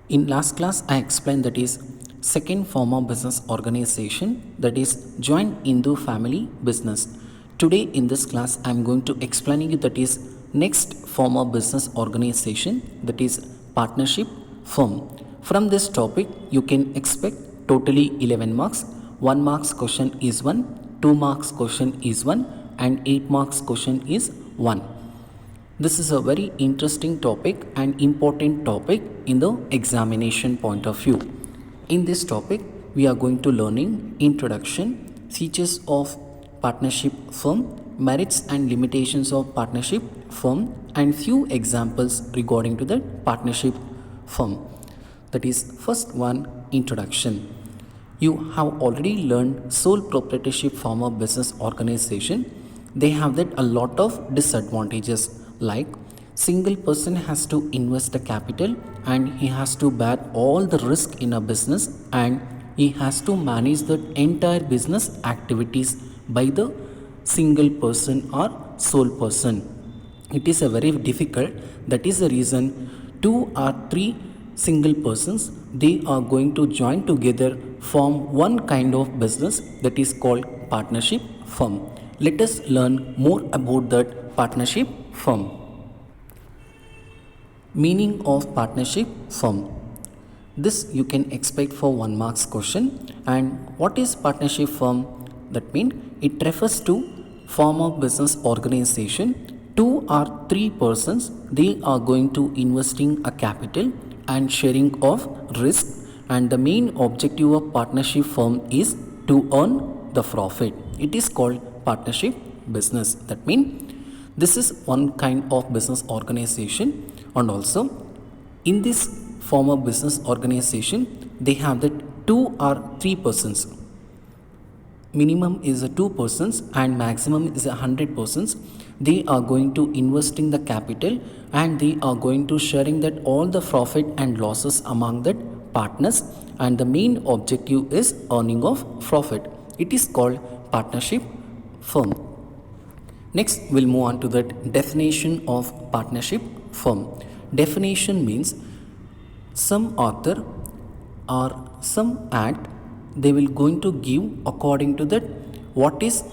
In last class, I explained that is second form of business organization, that is joint Hindu family business. Today in this class, I am going to explain you that is next form of business organization, that is partnership firm. From this topic, you can expect totally 11 marks. 1 marks question is 1, 2 marks question is 1, and 8 marks question is 1. This is a very interesting topic and important topic in the examination point of view. In this topic, we are going to learning introduction, features of partnership firm, merits and limitations of partnership firm, and few examples regarding to the partnership firm. That is first one, introduction. You have already learned sole proprietorship form of business organization. They have that a lot of disadvantages, like single person has to invest the capital and he has to bear all the risk in a business, and he has to manage the entire business activities by the single person or sole person. It is a very difficult. That is the reason 2 or 3 single persons, they are going to join together, form one kind of business, that is called partnership firm. Let us learn more about that partnership firm. Meaning of partnership firm. This you can expect for 1 marks question. And what is partnership firm? That means it refers to form of business organization. 2 or 3 persons, they are going to investing a capital and sharing of risk, and the main objective of partnership firm is to earn the profit. It is called partnership business. That means this is one kind of business organization, and also in this form of business organization, they have that 2 or 3 persons. Minimum is a 2 persons and maximum is 100 persons. They are going to investing the capital, and they are going to sharing that all the profit and losses among the partners, and the main objective is earning of profit. It is called partnership firm. Next, we'll move on to that definition of partnership firm. Definition means some author or some act, they will going to give according to that what is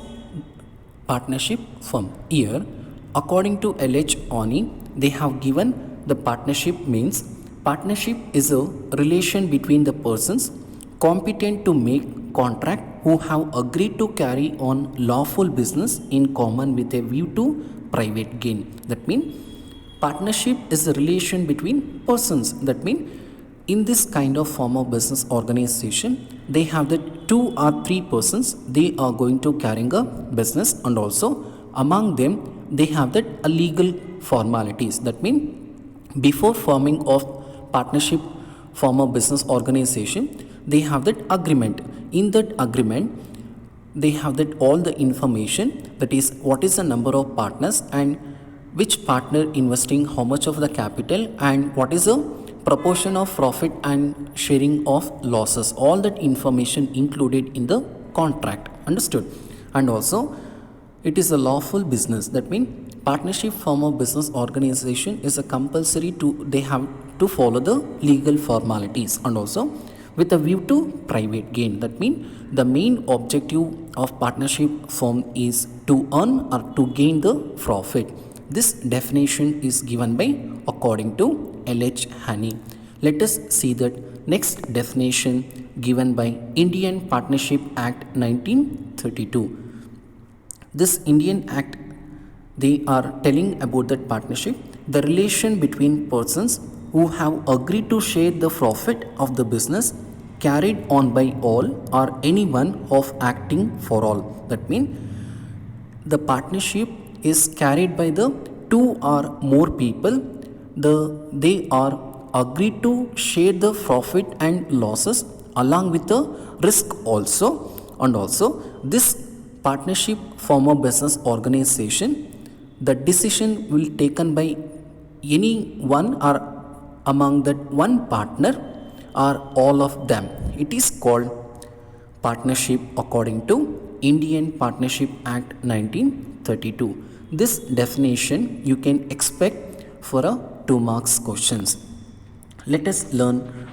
partnership firm. Here, according to L.H. Oni, they have given the partnership means partnership is a relation between the persons competent to make contract who have agreed to carry on lawful business in common with a view to private gain. That means partnership is a relation between persons. That means in this kind of form of business organization, they have the 2 or 3 persons, they are going to carrying a business, and also among them they have that legal formalities. That means before forming of partnership form of business organization, they have that agreement. In that agreement, they have that all the information, that is what is the number of partners and which partner investing how much of the capital and what is the proportion of profit and sharing of losses. All that information included in the contract. Understood? And also it is a lawful business. That means partnership form of business organization is a compulsory to, they have to follow the legal formalities, and also with a view to private gain. That means the main objective of partnership firm is to earn or to gain the profit. This definition is given by according to L.H. Haney. Let us see that next definition given by Indian Partnership Act 1932. This Indian Act, they are telling about that partnership, the relation between persons who have agreed to share the profit of the business carried on by all or anyone of acting for all. That means the partnership is carried by the 2 or more people. They are agreed to share the profit and losses along with the risk also, and also this partnership form of business organization, the decision will taken by any one or among that one partner or all of them. It is called partnership according to Indian Partnership Act 1932. This definition you can expect for a 2 marks questions. Let us learn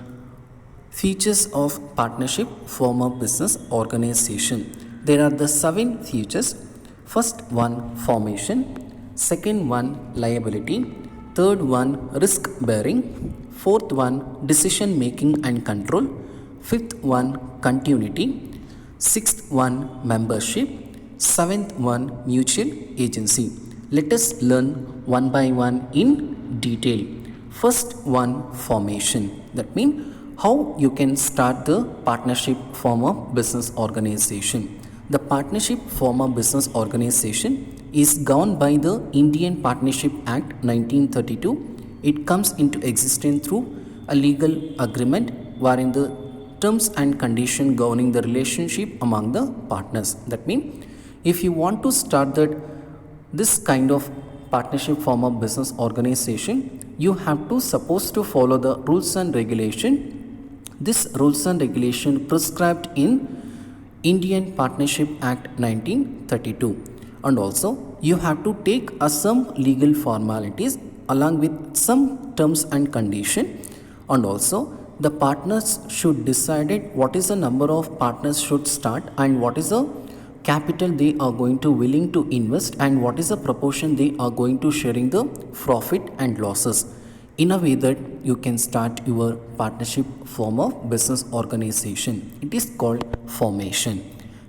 features of partnership form a business organization. There are the 7 features. First one, formation. Second one, liability. Third one, risk bearing. Fourth one, decision making and control. Fifth one, continuity. Sixth one, membership. Seventh one, mutual agency. Let us learn one by one in detail. First one, formation. That means how you can start the partnership form a business organization. The partnership form a business organization is governed by the Indian Partnership Act 1932. It comes into existence through a legal agreement wherein the terms and conditions governing the relationship among the partners. That means if you want to start this kind of partnership form of business organization, you have to supposed to follow the rules and regulation. This rules and regulation prescribed in Indian Partnership Act 1932, and also you have to take some legal formalities along with some terms and condition, and also the partners should decide what is the number of partners should start and what is the capital they are going to willing to invest and what is the proportion they are going to sharing the profit and losses, in a way that you can start your partnership form of business organization. It is called formation.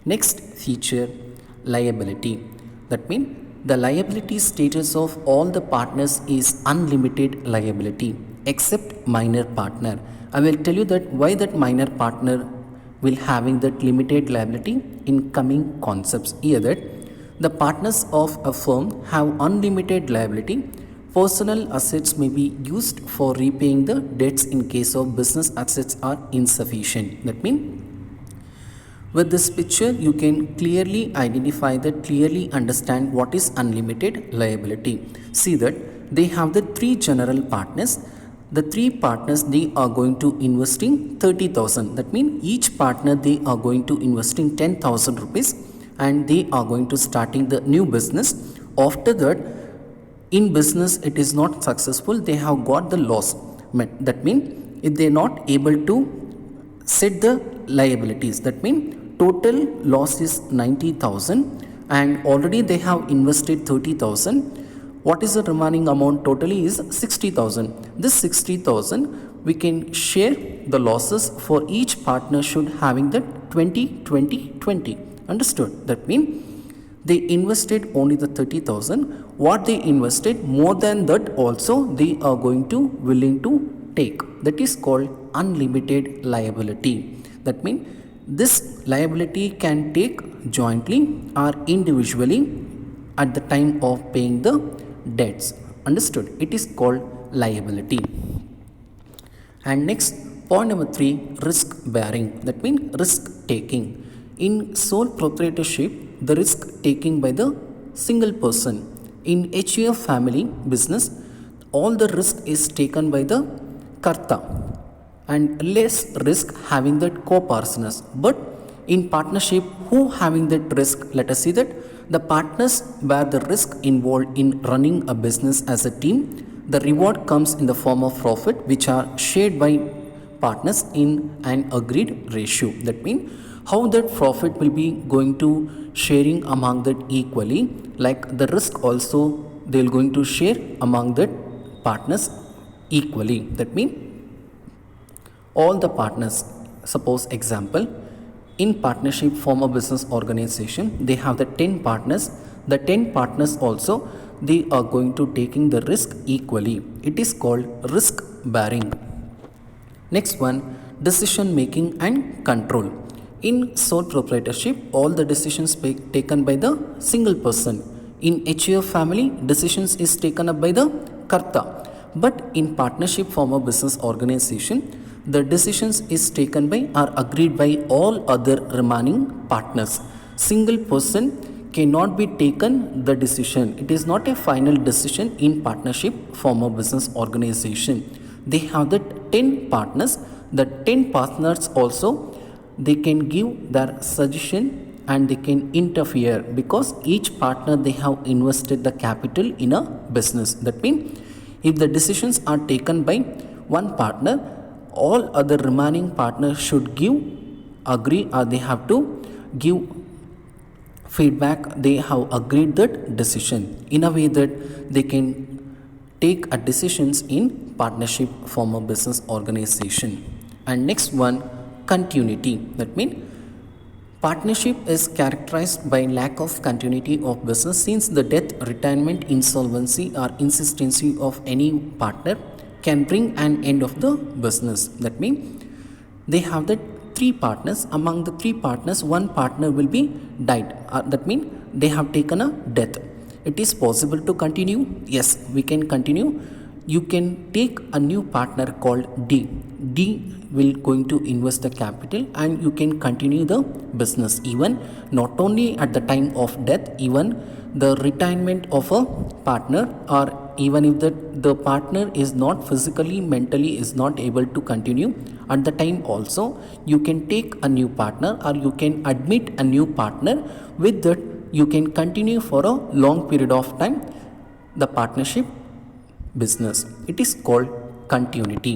Next feature, liability. That means the liability status of all the partners is unlimited liability except minor partner. I will tell you that why that minor partner will having that limited liability in coming concepts. Here that the partners of a firm have unlimited liability. Personal assets may be used for repaying the debts in case of business assets are insufficient. That means with this picture you can clearly identify that, clearly understand what is unlimited liability. See that they have the 3 general partners. The 3 partners, they are going to investing 30,000. That means each partner they are going to investing 10,000 rupees and they are going to starting the new business. After that, in business it is not successful, they have got the loss. That means if they are not able to set the liabilities, that means total loss is 90,000 and already they have invested 30,000. What is the remaining amount totally is 60,000. This 60,000 we can share the losses for each partner should having that 20 20 20. Understood? That means they invested only the 30,000. What they invested more than that also they are going to willing to take. That is called unlimited liability. That means this liability can take jointly or individually at the time of paying the debts. Understood? It is called liability. And next, point number 3, risk bearing. That means risk taking. In sole proprietorship, the risk taking by the single person. In HUF family business, all the risk is taken by the karta and less risk having that co-partners. But in partnership, who having that risk? Let us see that the partners bear the risk involved in running a business as a team. The reward comes in the form of profit which are shared by partners in an agreed ratio. That means how that profit will be going to sharing among that equally, like the risk also they will going to share among the partners equally. That means all the partners, suppose example, in partnership form a business organization, they have the 10 partners. The 10 partners also they are going to taking the risk equally. It is called risk bearing. Next one, decision making and control. In sole proprietorship, all the decisions taken by the single person. In HUF family, decisions is taken up by the karta. But in partnership form of business organization, the decisions is taken by or agreed by all other remaining partners. Single person cannot be taken the decision. It is not a final decision in partnership form of business organization. They have the 10 partners. The 10 partners also they can give their suggestion and they can interfere because each partner they have invested the capital in a business. That means if the decisions are taken by one partner, all other remaining partners should agree, or they have to give feedback. They have agreed that decision in a way that they can take a decisions in partnership form of business organization. And next one, continuity. That means partnership is characterized by lack of continuity of business, since the death, retirement, insolvency or inconsistency of any partner can bring an end of the business. That means they have the three partners. Among the three partners, one partner will be died. That means they have taken a death. It is possible to continue? Yes, we can continue. You can take a new partner called D. D will going to invest the capital and you can continue the business, even not only at the time of death, even the retirement of a partner, or even if the partner is not physically, mentally is not able to continue at the time also, you can take a new partner or you can admit a new partner. With that, you can continue for a long period of time the partnership business. It is called continuity.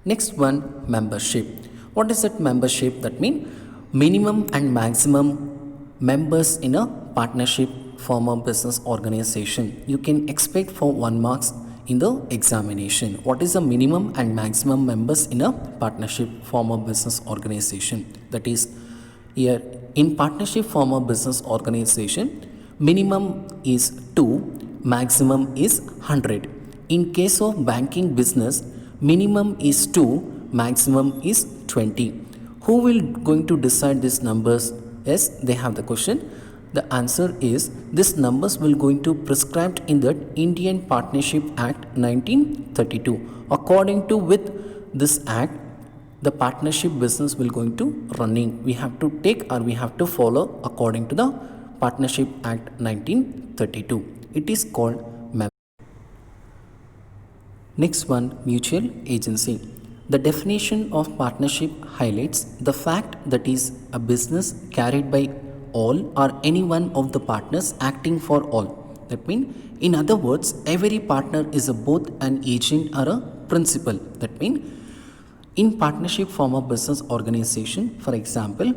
Next one, membership. What is that membership? That means minimum and maximum members in a partnership form of business organization. You can expect for 1 marks in the examination. What is the minimum and maximum members in a partnership form of business organization? That is, here in partnership form of business organization, minimum is 2, maximum is 100. In case of banking business, minimum is 2, maximum is 20. Who will going to decide these numbers? Yes, they have the question. The answer is, these numbers will going to prescribed in the Indian Partnership Act 1932. According to with this act, the partnership business will going to running. We have to take or we have to follow according to the Partnership Act 1932. It is called Next one, mutual agency. The definition of partnership highlights the fact that is a business carried by all or any one of the partners acting for all. That means, in other words, every partner is both an agent or a principal. That means, in partnership form of business organization, for example,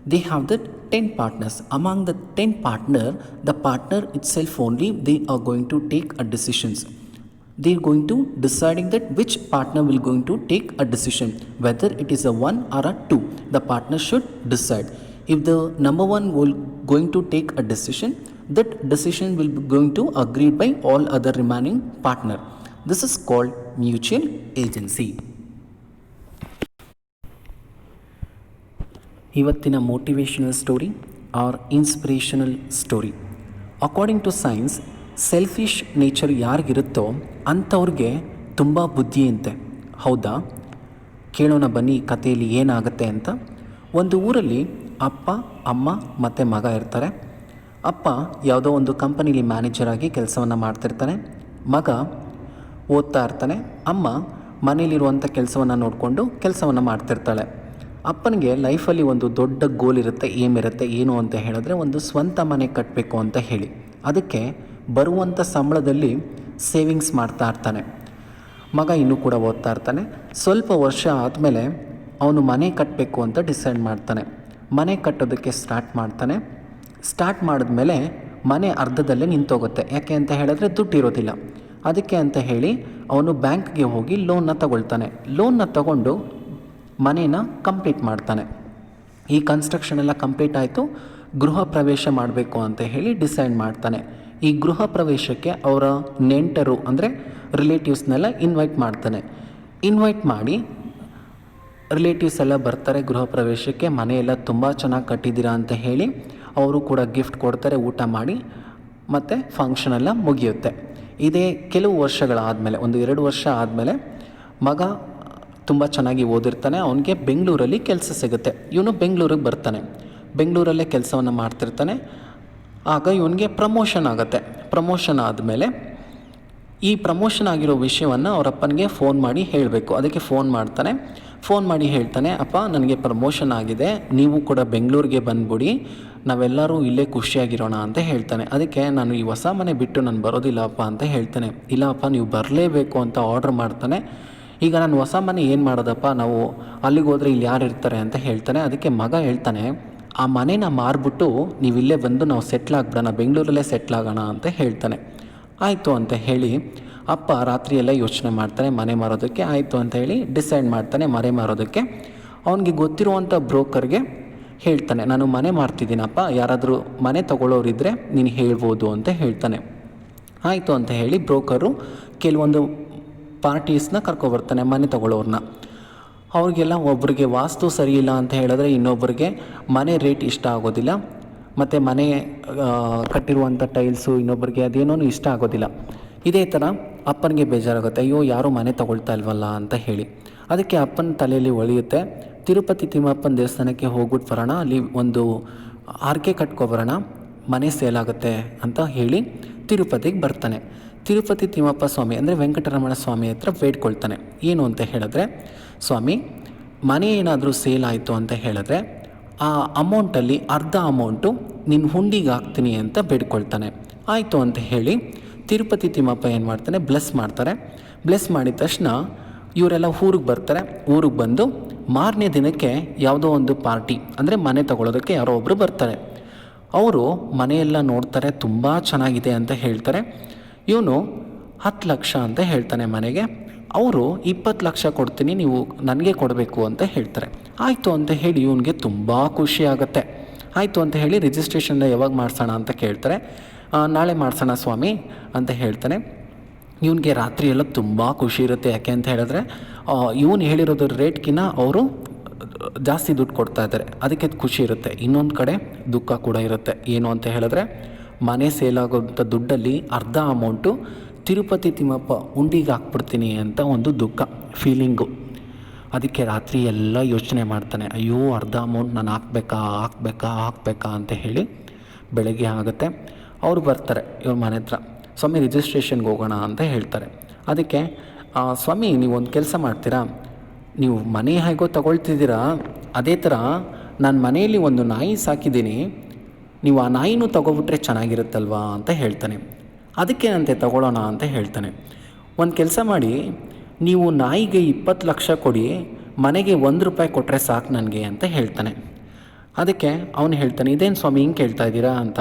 they have the 10 partners. Among the 10 partner, the partner itself only, they are going to take a decisions. They are going to deciding that which partner will going to take a decision, whether it is a 1 or a 2. The partner should decide. If the number 1 will going to take a decision, that decision will be going to agreed by all other remaining partner. This is called mutual agency. ಇವತ್ತಿನ motivational story or inspirational story. According to science, selfish nature ಯಾರಿಗಿರುತ್ತೋ ಅಂಥವ್ರಿಗೆ ತುಂಬ ಬುದ್ಧಿಯಂತೆ. ಹೌದಾ? ಕೇಳೋಣ ಬನ್ನಿ ಕಥೆಯಲ್ಲಿ ಏನಾಗುತ್ತೆ ಅಂತ. ಒಂದು ಊರಲ್ಲಿ ಅಪ್ಪ, ಅಮ್ಮ ಮತ್ತು ಮಗ ಇರ್ತಾರೆ. ಅಪ್ಪ ಯಾವುದೋ ಒಂದು ಕಂಪನಿಲಿ ಮ್ಯಾನೇಜರಾಗಿ ಕೆಲಸವನ್ನು ಮಾಡ್ತಿರ್ತಾನೆ. ಮಗ ಓದ್ತಾ ಇರ್ತಾನೆ. ಅಮ್ಮ ಮನೇಲಿರುವಂಥ ಕೆಲಸವನ್ನು ನೋಡಿಕೊಂಡು ಕೆಲಸವನ್ನು ಮಾಡ್ತಿರ್ತಾಳೆ. ಅಪ್ಪನಿಗೆ ಲೈಫಲ್ಲಿ ಒಂದು ದೊಡ್ಡ ಗೋಲ್ ಇರುತ್ತೆ, ಏಮ್ ಇರುತ್ತೆ. ಏನು ಅಂತ ಹೇಳಿದ್ರೆ, ಒಂದು ಸ್ವಂತ ಮನೆ ಕಟ್ಟಬೇಕು ಅಂತ ಹೇಳಿ. ಅದಕ್ಕೆ ಬರುವಂಥ ಸಂಬಳದಲ್ಲಿ ಸೇವಿಂಗ್ಸ್ ಮಾಡ್ತಾ ಇರ್ತಾನೆ. ಮಗ ಇನ್ನೂ ಕೂಡ ಓದ್ತಾ ಇರ್ತಾನೆ. ಸ್ವಲ್ಪ ವರ್ಷ ಆದಮೇಲೆ ಅವನು ಮನೆ ಕಟ್ಟಬೇಕು ಅಂತ ಡಿಸೈಡ್ ಮಾಡ್ತಾನೆ. ಮನೆ ಕಟ್ಟೋದಕ್ಕೆ ಸ್ಟಾರ್ಟ್ ಮಾಡ್ತಾನೆ. ಸ್ಟಾರ್ಟ್ ಮಾಡಿದ್ಮೇಲೆ ಮನೆ ಅರ್ಧದಲ್ಲೇ ನಿಂತೋಗುತ್ತೆ. ಯಾಕೆ ಅಂತ ಹೇಳಿದ್ರೆ ದುಡ್ಡು ಇರೋದಿಲ್ಲ. ಅದಕ್ಕೆ ಅಂತ ಹೇಳಿ ಅವನು ಬ್ಯಾಂಕ್ಗೆ ಹೋಗಿ ಲೋನ್ನ ತಗೊಳ್ತಾನೆ. ಲೋನ್ನ ತಗೊಂಡು ಮನೇನ ಕಂಪ್ಲೀಟ್ ಮಾಡ್ತಾನೆ. ಈ ಕನ್ಸ್ಟ್ರಕ್ಷನ್ ಎಲ್ಲ ಕಂಪ್ಲೀಟ್ ಆಯಿತು. ಗೃಹ ಪ್ರವೇಶ ಮಾಡಬೇಕು ಅಂತ ಹೇಳಿ ಡಿಸೈಡ್ ಮಾಡ್ತಾನೆ. ಈ ಗೃಹ ಪ್ರವೇಶಕ್ಕೆ ಅವರ ನೆಂಟರು ಅಂದರೆ ರಿಲೇಟಿವ್ಸ್ನೆಲ್ಲ ಇನ್ವೈಟ್ ಮಾಡ್ತಾನೆ. ಇನ್ವೈಟ್ ಮಾಡಿ ರಿಲೇಟಿವ್ಸ್ ಎಲ್ಲ ಬರ್ತಾರೆ ಗೃಹ ಪ್ರವೇಶಕ್ಕೆ. ಮನೆಯೆಲ್ಲ ತುಂಬ ಚೆನ್ನಾಗಿ ಕಟ್ಟಿದ್ದೀರಾ ಅಂತ ಹೇಳಿ ಅವರು ಕೂಡ ಗಿಫ್ಟ್ ಕೊಡ್ತಾರೆ, ಊಟ ಮಾಡಿ, ಮತ್ತು ಫಂಕ್ಷನ್ ಎಲ್ಲ ಮುಗಿಯುತ್ತೆ. ಇದೇ ಕೆಲವು ವರ್ಷಗಳಾದಮೇಲೆ, ಒಂದು 2 ವರ್ಷ ಆದಮೇಲೆ ಮಗ ತುಂಬ ಚೆನ್ನಾಗಿ ಓದಿರ್ತಾನೆ. ಅವನಿಗೆ ಬೆಂಗಳೂರಲ್ಲಿ ಕೆಲಸ ಸಿಗುತ್ತೆ. ಇವನು ಬೆಂಗಳೂರಿಗೆ ಬರ್ತಾನೆ. ಬೆಂಗಳೂರಲ್ಲೇ ಕೆಲಸವನ್ನು ಮಾಡ್ತಿರ್ತಾನೆ. ಆಗ ಇವನಿಗೆ ಪ್ರಮೋಷನ್ ಆಗುತ್ತೆ. ಪ್ರಮೋಷನ್ ಆದಮೇಲೆ ಈ ಪ್ರಮೋಷನ್ ಆಗಿರೋ ವಿಷಯವನ್ನು ಅವರಪ್ಪನಿಗೆ ಫೋನ್ ಮಾಡಿ ಹೇಳಬೇಕು. ಅದಕ್ಕೆ ಫೋನ್ ಮಾಡ್ತಾನೆ. ಫೋನ್ ಮಾಡಿ ಹೇಳ್ತಾನೆ, ಅಪ್ಪ ನನಗೆ ಪ್ರಮೋಷನ್ ಆಗಿದೆ, ನೀವು ಕೂಡ ಬೆಂಗಳೂರಿಗೆ ಬಂದ್ಬಿಡಿ, ನಾವೆಲ್ಲರೂ ಇಲ್ಲೇ ಖುಷಿಯಾಗಿರೋಣ ಅಂತ ಹೇಳ್ತಾನೆ. ಅದಕ್ಕೆ ನಾನು ಈ ಹೊಸ ಮನೆ ಬಿಟ್ಟು ನಾನು ಬರೋದಿಲ್ಲಪ್ಪ ಅಂತ ಹೇಳ್ತಾನೆ. ಇಲ್ಲಪ್ಪ ನೀವು ಬರಲೇಬೇಕು ಅಂತ ಆರ್ಡ್ರ್ ಮಾಡ್ತಾನೆ. ಈಗ ನಾನು ಹೊಸ ಮನೆ ಏನು ಮಾಡೋದಪ್ಪ, ನಾವು ಅಲ್ಲಿಗೆ ಹೋದರೆ ಇಲ್ಲಿ ಯಾರು ಇರ್ತಾರೆ ಅಂತ ಹೇಳ್ತಾನೆ. ಅದಕ್ಕೆ ಮಗ ಹೇಳ್ತಾನೆ, ಆ ಮನೇನ ಮಾರ್ಬಿಟ್ಟು ನೀವು ಇಲ್ಲೇ ಬಂದು ನಾವು ಸೆಟ್ಲ್ ಆಗ್ಬಿಡೋಣ, ಬೆಂಗಳೂರಲ್ಲೇ ಸೆಟ್ಲ್ ಆಗೋಣ ಅಂತ ಹೇಳ್ತಾನೆ. ಆಯಿತು ಅಂತ ಹೇಳಿ ಅಪ್ಪ ರಾತ್ರಿಯೆಲ್ಲ ಯೋಚನೆ ಮಾಡ್ತಾನೆ ಮನೆ ಮಾರೋದಕ್ಕೆ. ಆಯಿತು ಅಂತ ಹೇಳಿ ಡಿಸೈಡ್ ಮಾಡ್ತಾನೆ ಮನೆ ಮಾರೋದಕ್ಕೆ. ಅವನಿಗೆ ಗೊತ್ತಿರುವಂಥ ಬ್ರೋಕರ್ಗೆ ಹೇಳ್ತಾನೆ, ನಾನು ಮನೆ ಮಾರ್ತಿದ್ದೀನಪ್ಪ, ಯಾರಾದರೂ ಮನೆ ತೊಗೊಳ್ಳೋರಿದ್ದರೆ ನೀನು ಹೇಳ್ಬೋದು ಅಂತ ಹೇಳ್ತಾನೆ. ಆಯಿತು ಅಂತ ಹೇಳಿ ಬ್ರೋಕರು ಕೆಲವೊಂದು ಪಾರ್ಟೀಸ್ನ ಕರ್ಕೊಬರ್ತಾನೆ, ಮನೆ ತೊಗೊಳ್ಳೋರನ್ನ. ಅವ್ರಿಗೆಲ್ಲ ಒಬ್ರಿಗೆ ವಾಸ್ತು ಸರಿಯಿಲ್ಲ ಅಂತ ಹೇಳಿದ್ರೆ ಇನ್ನೊಬ್ಬರಿಗೆ ಮನೆ ರೇಟ್ ಇಷ್ಟ ಆಗೋದಿಲ್ಲ, ಮತ್ತು ಮನೆ ಕಟ್ಟಿರುವಂಥ ಟೈಲ್ಸು ಇನ್ನೊಬ್ಬರಿಗೆ ಅದೇನೋ ಇಷ್ಟ ಆಗೋದಿಲ್ಲ. ಇದೇ ಥರ ಅಪ್ಪನಿಗೆ ಬೇಜಾರಾಗುತ್ತೆ, ಅಯ್ಯೋ ಯಾರೂ ಮನೆ ತೊಗೊಳ್ತಾ ಇಲ್ವಲ್ಲ ಅಂತ ಹೇಳಿ. ಅದಕ್ಕೆ ಅಪ್ಪನ ತಲೆಯಲ್ಲಿ ಒಳೆಯುತ್ತೆ, ತಿರುಪತಿ ತಿಮ್ಮಪ್ಪನ ದೇವಸ್ಥಾನಕ್ಕೆ ಹೋಗ್ಬಿಟ್ಟು ಬರೋಣ, ಅಲ್ಲಿ ಒಂದು ಆರ್ಕೆ ಕಟ್ಕೊಬರೋಣ, ಮನೆ ಸೇಲಾಗುತ್ತೆ ಅಂತ ಹೇಳಿ ತಿರುಪತಿಗೆ ಬರ್ತಾನೆ. ತಿರುಪತಿ ತಿಮ್ಮಪ್ಪ ಸ್ವಾಮಿ ಅಂದರೆ ವೆಂಕಟರಮಣ ಸ್ವಾಮಿ ಹತ್ರ ಬೇಡ್ಕೊಳ್ತಾನೆ. ಏನು ಅಂತ ಹೇಳಿದ್ರೆ, ಸ್ವಾಮಿ ಮನೆ ಏನಾದರೂ ಸೇಲ್ ಆಯಿತು ಅಂತ ಹೇಳಿದ್ರೆ ಆ ಅಮೌಂಟಲ್ಲಿ ಅರ್ಧ ಅಮೌಂಟು ನಿನ್ನ ಹುಂಡಿಗೆ ಹಾಕ್ತೀನಿ ಅಂತ ಬೇಡ್ಕೊಳ್ತಾನೆ. ಆಯಿತು ಅಂತ ಹೇಳಿ ತಿರುಪತಿ ತಿಮ್ಮಪ್ಪ ಏನು ಮಾಡ್ತಾನೆ, ಬ್ಲೆಸ್ ಮಾಡ್ತಾರೆ. ಬ್ಲೆಸ್ ಮಾಡಿದ ತಕ್ಷಣ ಇವರೆಲ್ಲ ಊರಿಗೆ ಬರ್ತಾರೆ. ಊರಿಗೆ ಬಂದು ಮಾರನೇ ದಿನಕ್ಕೆ ಯಾವುದೋ ಒಂದು ಪಾರ್ಟಿ ಅಂದರೆ ಮನೆ ತಗೊಳ್ಳೋದಕ್ಕೆ ಯಾರೋ ಒಬ್ಬರು ಬರ್ತಾರೆ. ಅವರು ಮನೆಯೆಲ್ಲ ನೋಡ್ತಾರೆ, ತುಂಬ ಚೆನ್ನಾಗಿದೆ ಅಂತ ಹೇಳ್ತಾರೆ. ಇವನು 10 ಲಕ್ಷ ಅಂತ ಹೇಳ್ತಾನೆ ಮನೆಗೆ. ಅವರು 20 ಲಕ್ಷ ಕೊಡ್ತೀನಿ, ನೀವು ನನಗೆ ಕೊಡಬೇಕು ಅಂತ ಹೇಳ್ತಾರೆ. ಆಯಿತು ಅಂತ ಹೇಳಿ ಇವನಿಗೆ ತುಂಬ ಖುಷಿ ಆಗುತ್ತೆ. ಆಯಿತು ಅಂತ ಹೇಳಿ ರಿಜಿಸ್ಟ್ರೇಷನ್ ಯಾವಾಗ ಮಾಡಿಸೋಣ ಅಂತ ಕೇಳ್ತಾರೆ. ನಾಳೆ ಮಾಡಿಸೋಣ ಸ್ವಾಮಿ ಅಂತ ಹೇಳ್ತಾನೆ. ಇವನಿಗೆ ರಾತ್ರಿ ಎಲ್ಲ ತುಂಬ ಖುಷಿ ಇರುತ್ತೆ. ಯಾಕೆ ಅಂತ ಹೇಳಿದ್ರೆ ಇವನು ಹೇಳಿರೋದ್ರ ರೇಟ್ಗಿನ್ನ ಅವರು ಜಾಸ್ತಿ ದುಡ್ಡು ಕೊಡ್ತಾ ಇದ್ದಾರೆ, ಅದಕ್ಕೆ ಖುಷಿ ಇರುತ್ತೆ. ಇನ್ನೊಂದು ಕಡೆ ದುಃಖ ಕೂಡ ಇರುತ್ತೆ. ಏನು ಅಂತ ಹೇಳಿದ್ರೆ ಮನೆ ಸೇಲಾಗೋಂಥ ದುಡ್ಡಲ್ಲಿ ಅರ್ಧ ಅಮೌಂಟು ತಿರುಪತಿ ತಿಮ್ಮಪ್ಪ ಉಂಡಿಗೆ ಹಾಕ್ಬಿಡ್ತೀನಿ ಅಂತ ಒಂದು ದುಃಖ ಫೀಲಿಂಗು. ಅದಕ್ಕೆ ರಾತ್ರಿ ಎಲ್ಲ ಯೋಚನೆ ಮಾಡ್ತಾನೆ, ಅಯ್ಯೋ ಅರ್ಧ ಅಮೌಂಟ್ ನಾನು ಹಾಕ್ಬೇಕಾ ಅಂತ ಹೇಳಿ. ಬೆಳಗ್ಗೆ ಆಗುತ್ತೆ, ಅವ್ರು ಬರ್ತಾರೆ ಇವ್ರ ಮನೆ ಹತ್ರ. ಸ್ವಾಮಿ ರಿಜಿಸ್ಟ್ರೇಷನ್ಗೆ ಹೋಗೋಣ ಅಂತ ಹೇಳ್ತಾರೆ. ಅದಕ್ಕೆ ಸ್ವಾಮಿ ನೀವೊಂದು ಕೆಲಸ ಮಾಡ್ತೀರಾ, ನೀವು ಮನೆ ಹೇಗೋ ತಗೊಳ್ತಿದ್ದೀರಾ, ಅದೇ ಥರ ನಾನು ಮನೆಯಲ್ಲಿ ಒಂದು ನಾಯಿ ಸಾಕಿದ್ದೀನಿ, ನೀವು ಆ ನಾಯಿನೂ ತೊಗೊಬಿಟ್ರೆ ಚೆನ್ನಾಗಿರುತ್ತಲ್ವಾ ಅಂತ ಹೇಳ್ತಾನೆ. ಅದಕ್ಕೇನಂತೆ ತಗೊಳ್ಳೋಣ ಅಂತ ಹೇಳ್ತಾನೆ. ಒಂದು ಕೆಲಸ ಮಾಡಿ, ನೀವು ನಾಯಿಗೆ 20 ಲಕ್ಷ ಕೊಡಿ, ಮನೆಗೆ 1 ರೂಪಾಯಿ ಕೊಟ್ಟರೆ ಸಾಕು ನನಗೆ ಅಂತ ಹೇಳ್ತಾನೆ. ಅದಕ್ಕೆ ಅವನು ಹೇಳ್ತಾನೆ, ಇದೇನು ಸ್ವಾಮಿ ಹಿಂಗೆ ಕೇಳ್ತಾ ಇದ್ದೀರಾ ಅಂತ,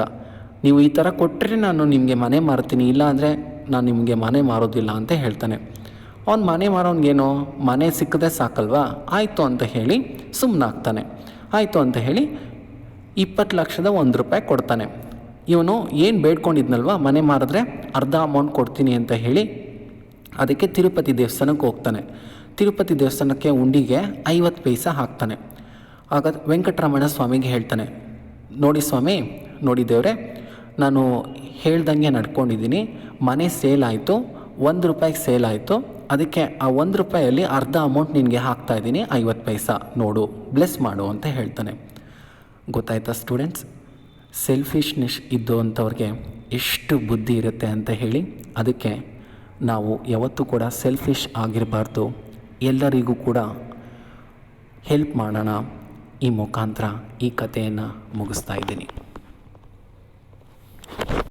ನೀವು ಈ ಥರ ಕೊಟ್ಟರೆ ನಾನು ನಿಮಗೆ ಮನೆ ಮಾರ್ತೀನಿ, ಇಲ್ಲ ಅಂದರೆ ನಾನು ನಿಮಗೆ ಮನೆ ಮಾರೋದಿಲ್ಲ ಅಂತ ಹೇಳ್ತಾನೆ. ಅವ್ನು ಮನೆ ಮಾರೋನ್ಗೇನೋ ಮನೆ ಸಿಕ್ಕದೆ ಸಾಕಲ್ವಾ, ಆಯಿತು ಅಂತ ಹೇಳಿ ಸುಮ್ಮನಾಗ್ತಾನೆ. ಆಯಿತು ಅಂತ ಹೇಳಿ 20 ಲಕ್ಷದ 1 ರೂಪಾಯಿ ಕೊಡ್ತಾನೆ. ಇವನು ಏನು ಬೇಡ್ಕೊಂಡಿದ್ನಲ್ವ ಮನೆ ಮಾರಿದ್ರೆ ಅರ್ಧ ಅಮೌಂಟ್ ಕೊಡ್ತೀನಿ ಅಂತ ಹೇಳಿ, ಅದಕ್ಕೆ ತಿರುಪತಿ ದೇವಸ್ಥಾನಕ್ಕೆ ಹೋಗ್ತಾನೆ. ತಿರುಪತಿ ದೇವಸ್ಥಾನಕ್ಕೆ ಉಂಡಿಗೆ 50 ಪೈಸೆ ಹಾಕ್ತಾನೆ. ಆಗ ವೆಂಕಟರಮಣ ಸ್ವಾಮಿಗೆ ಹೇಳ್ತಾನೆ, ನೋಡಿ ಸ್ವಾಮಿ, ನೋಡಿ ದೇವರೇ, ನಾನು ಹೇಳ್ದಂಗೆ ನಡ್ಕೊಂಡಿದ್ದೀನಿ, ಮನೆ ಸೇಲ್ ಆಯಿತು, 1 ರೂಪಾಯಿಗೆ ಸೇಲ್ ಆಯಿತು, ಅದಕ್ಕೆ ಆ 1 ರೂಪಾಯಲ್ಲಿ ಅರ್ಧ ಅಮೌಂಟ್ ನಿನಗೆ ಹಾಕ್ತಾಯಿದ್ದೀನಿ, 50 ಪೈಸೆ ನೋಡು, ಬ್ಲೆಸ್ ಮಾಡು ಅಂತ ಹೇಳ್ತಾನೆ. ಗೊತ್ತಾಯ್ತಾ ಸ್ಟೂಡೆಂಟ್ಸ್, ಸೆಲ್ಫಿಶ್ನೆಸ್ ಇದ್ದಂಥವ್ರಿಗೆ ಎಷ್ಟು ಬುದ್ಧಿ ಇರುತ್ತೆ ಅಂತ ಹೇಳಿ. ಅದಕ್ಕೆ ನಾವು ಯಾವತ್ತೂ ಕೂಡ ಸೆಲ್ಫಿಶ್ ಆಗಿರಬಾರ್ದು, ಎಲ್ಲರಿಗೂ ಕೂಡ ಹೆಲ್ಪ್ ಮಾಡೋಣ. ಈ ಮುಖಾಂತರ ಈ ಕಥೆಯನ್ನು ಮುಗಿಸ್ತಾ ಇದ್ದೀನಿ.